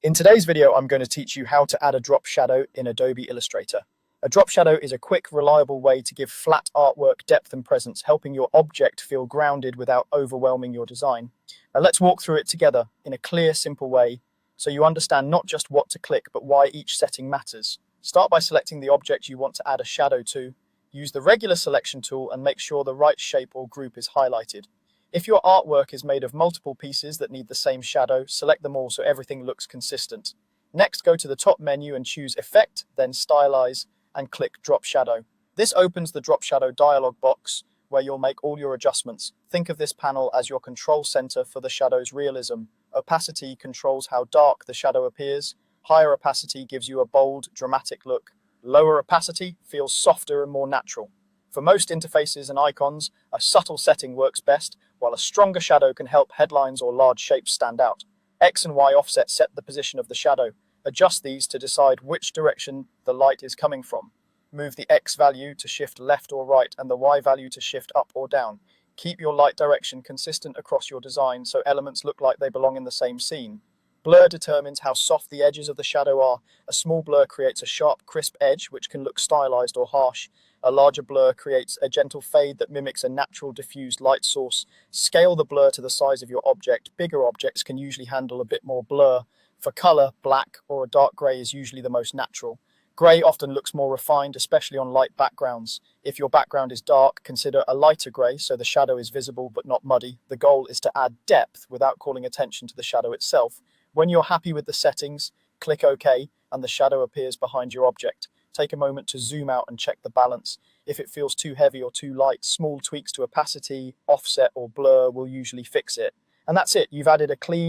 In today's video, I'm going to teach you how to add a drop shadow in Adobe Illustrator. A drop shadow is a quick, reliable way to give flat artwork depth and presence, helping your object feel grounded without overwhelming your design. Now let's walk through it together in a clear, simple way so you understand not just what to click, but why each setting matters. Start by selecting the object you want to add a shadow to. Use the regular selection tool and make sure the right shape or group is highlighted. If your artwork is made of multiple pieces that need the same shadow, select them all so everything looks consistent. Next, go to the top menu and choose Effect, then Stylize, and click Drop Shadow. This opens the Drop Shadow dialog box where you'll make all your adjustments. Think of this panel as your control center for the shadow's realism. Opacity controls how dark the shadow appears. Higher opacity gives you a bold, dramatic look. Lower opacity feels softer and more natural. For most interfaces and icons, a subtle setting works best, while a stronger shadow can help headlines or large shapes stand out. X and Y offset set the position of the shadow. Adjust these to decide which direction the light is coming from. Move the X value to shift left or right and the Y value to shift up or down. Keep your light direction consistent across your design so elements look like they belong in the same scene. Blur determines how soft the edges of the shadow are. A small blur creates a sharp, crisp edge, which can look stylized or harsh. A larger blur creates a gentle fade that mimics a natural diffused light source. Scale the blur to the size of your object. Bigger objects can usually handle a bit more blur. For color, black or a dark gray is usually the most natural. Gray often looks more refined, especially on light backgrounds. If your background is dark, consider a lighter gray so the shadow is visible but not muddy. The goal is to add depth without calling attention to the shadow itself. When you're happy with the settings, click OK and the shadow appears behind your object. Take a moment to zoom out and check the balance. If it feels too heavy or too light, small tweaks to opacity, offset or blur will usually fix it. And that's it. You've added a clean,